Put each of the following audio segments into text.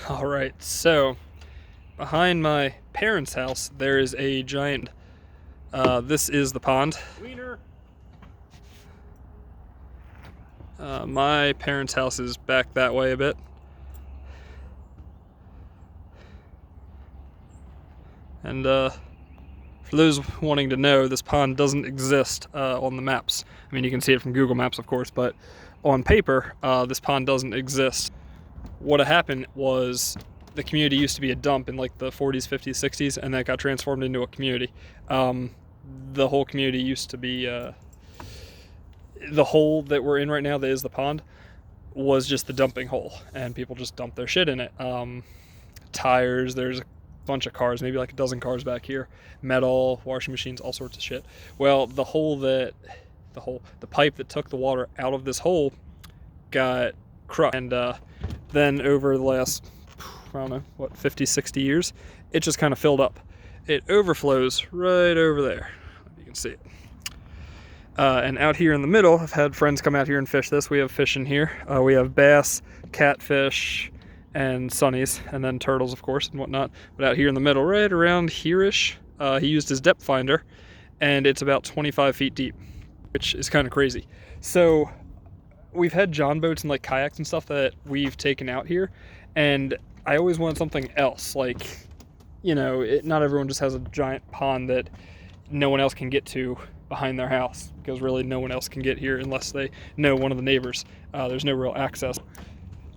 All right, so behind my parents' house, there is a giant, this is the pond. Wiener. My parents' house is back that way a bit. And for those wanting to know, this pond doesn't exist on the maps. I mean, you can see it from Google Maps, of course, but on paper, this pond doesn't exist. What had happened was the community used to be a dump in like the 40s, 50s, 60s, and that got transformed into a community. The whole community used to be, the hole that we're in right now, that is the pond, was just the dumping hole, and people just dumped their shit in it. Tires, there's a bunch of cars, maybe like a dozen cars back here, metal, washing machines, all sorts of shit. Well, the pipe that took the water out of this hole got crushed, and then over the last, I don't know, what, 50, 60 years, it just kind of filled up. It overflows right over there. You can see it. And out here in the middle, I've had friends come out here and fish this. We have fish in here. We have bass, catfish, and sunnies, and then turtles, of course, and whatnot. But out here in the middle, right around here-ish, he used his depth finder, and it's about 25 feet deep, which is kind of crazy. So we've had john boats and like kayaks and stuff that we've taken out here, and I always wanted something else. Like, you know, not everyone just has a giant pond that no one else can get to behind their house, because really no one else can get here unless they know one of the neighbors. There's no real access.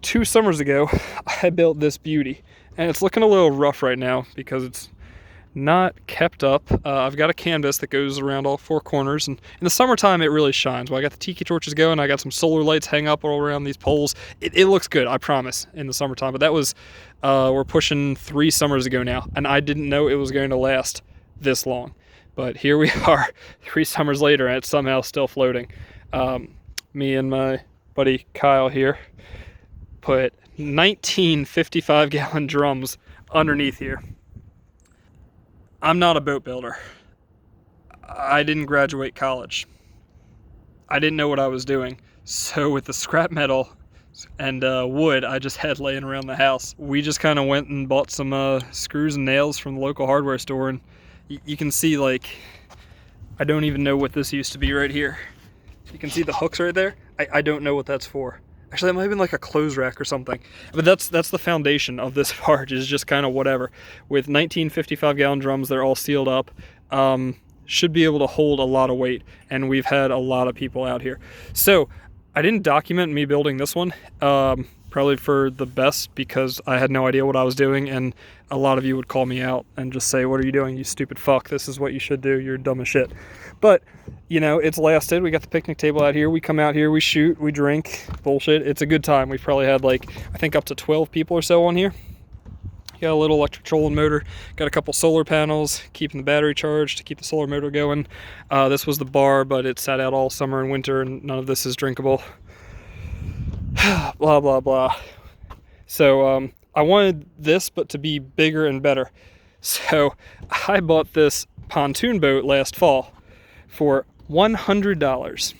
2 summers ago, I built this beauty, and it's looking a little rough right now because it's not kept up. I've got a canvas that goes around all 4 corners, and in the summertime it really shines. Well, I got the tiki torches going, I got some solar lights hang up all around these poles. It looks good, I promise, in the summertime. But that was, we're pushing 3 summers ago now, and I didn't know it was going to last this long. But here we are, 3 summers later, and it's somehow still floating. Me and my buddy Kyle here put 19 55-gallon drums underneath here. I'm not a boat builder. I didn't graduate college. I didn't know what I was doing. So with the scrap metal and wood I just had laying around the house, we just kind of went and bought some screws and nails from the local hardware store, and you can see, like, I don't even know what this used to be right here. You can see the hooks right there. I don't know what that's for. Actually, that might have been like a clothes rack or something. But that's the foundation of this barge, is just kind of whatever. With 19 55-gallon drums, they're all sealed up. Should be able to hold a lot of weight, and we've had a lot of people out here. So I didn't document me building this one, probably for the best, because I had no idea what I was doing, and a lot of you would call me out and just say, "What are you doing, you stupid fuck? This is what you should do. You're dumb as shit." But, you know, it's lasted. We got the picnic table out here. We come out here, we shoot, we drink, bullshit. It's a good time. We've probably had, like, I think up to 12 people or so on here. Got a little electric trolling motor, got a couple solar panels, keeping the battery charged to keep the solar motor going. This was the bar, but it sat out all summer and winter, and none of this is drinkable. Blah, blah, blah. So I wanted this, but to be bigger and better. So I bought this pontoon boat last fall for $100.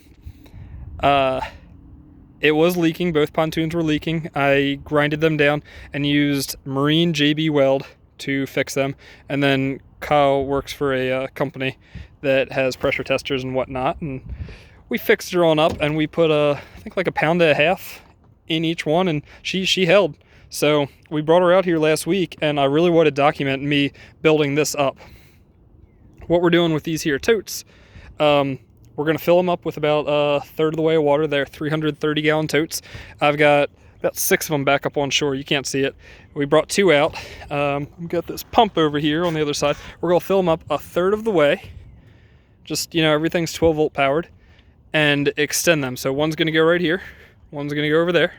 It was leaking. Both pontoons were leaking. I grinded them down and used marine JB weld to fix them. And then Kyle works for a company that has pressure testers and whatnot. And we fixed her on up, and we put I think like 1.5 pounds in each one, and she held. So we brought her out here last week, and I really want to document me building this up. What we're doing with these here totes, we're going to fill them up with about 1/3 of the way of water. They're 330-gallon totes. I've got about 6 of them back up on shore. You can't see it. We brought 2 out. We've got this pump over here on the other side. We're going to fill them up 1/3 of the way. Just, you know, everything's 12-volt powered. And extend them. So one's going to go right here. One's going to go over there.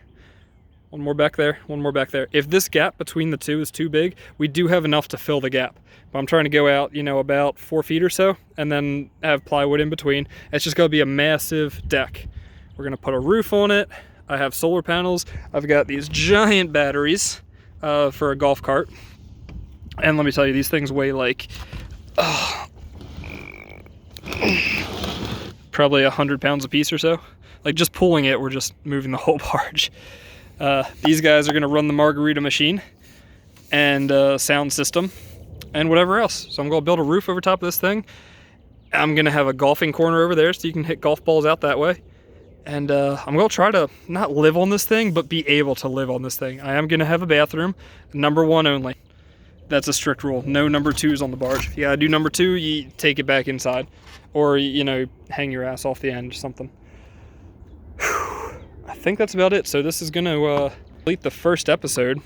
One more back there. One more back there. If this gap between the 2 is too big, we do have enough to fill the gap. But I'm trying to go out, you know, about 4 feet or so, and then have plywood in between. It's just going to be a massive deck. We're going to put a roof on it. I have solar panels. I've got these giant batteries for a golf cart. And let me tell you, these things weigh like probably 100 pounds a piece or so. Like, just pulling it, we're just moving the whole barge. These guys are going to run the margarita machine. and sound system and whatever else. So I'm gonna build a roof over top of this thing. I'm gonna have a golfing corner over there so you can hit golf balls out that way. And I'm gonna try to not live on this thing, but be able to live on this thing. I am gonna have a bathroom, number 1 only. That's a strict rule. No number 2s on the barge. If you gotta do number 2, you take it back inside. Or, you know, hang your ass off the end or something. I think that's about it. So this is gonna complete the first episode.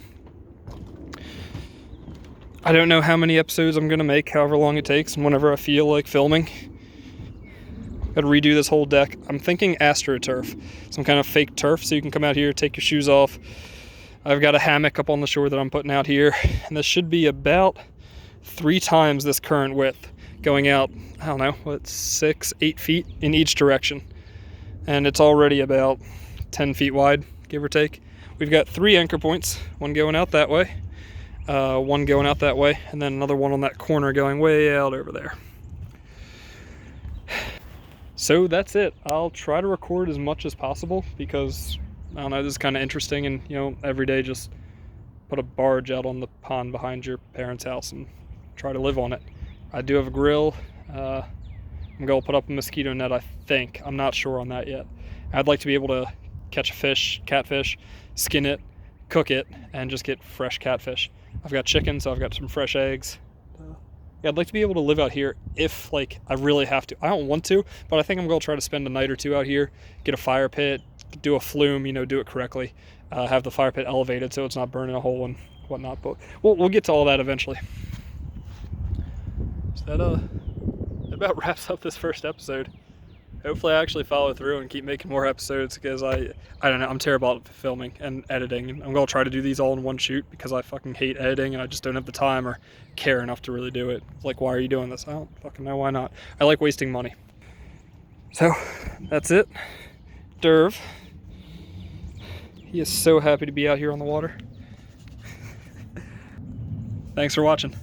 I don't know how many episodes I'm gonna make, however long it takes, and whenever I feel like filming. Gotta redo this whole deck. I'm thinking AstroTurf, some kind of fake turf, so you can come out here, take your shoes off. I've got a hammock up on the shore that I'm putting out here, and this should be about 3 times this current width, going out, I don't know, what, 6, 8 feet in each direction. And it's already about 10 feet wide, give or take. We've got 3 anchor points, one going out that way, one going out that way, and then another one on that corner going way out over there. So that's it. I'll try to record as much as possible because, I don't know, this is kind of interesting, and, you know, every day just put a barge out on the pond behind your parents' house and try to live on it. I do have a grill. I'm going to put up a mosquito net, I think. I'm not sure on that yet. I'd like to be able to catch a fish, catfish, skin it, cook it, and just get fresh catfish. I've got chicken, so I've got some fresh eggs. Yeah, I'd like to be able to live out here if, like, I really have to. I don't want to, but I think I'm going to try to spend a night or 2 out here, get a fire pit, do a flume, you know, do it correctly, have the fire pit elevated so it's not burning a hole and whatnot, but we'll get to all that eventually. So that about wraps up this first episode. Hopefully I actually follow through and keep making more episodes, because I don't know, I'm terrible at filming and editing, and I'm going to try to do these all in one shoot because I fucking hate editing and I just don't have the time or care enough to really do it. Like, why are you doing this? I don't fucking know, why not? I like wasting money. So, that's it. Derv. He is so happy to be out here on the water. Thanks for watching.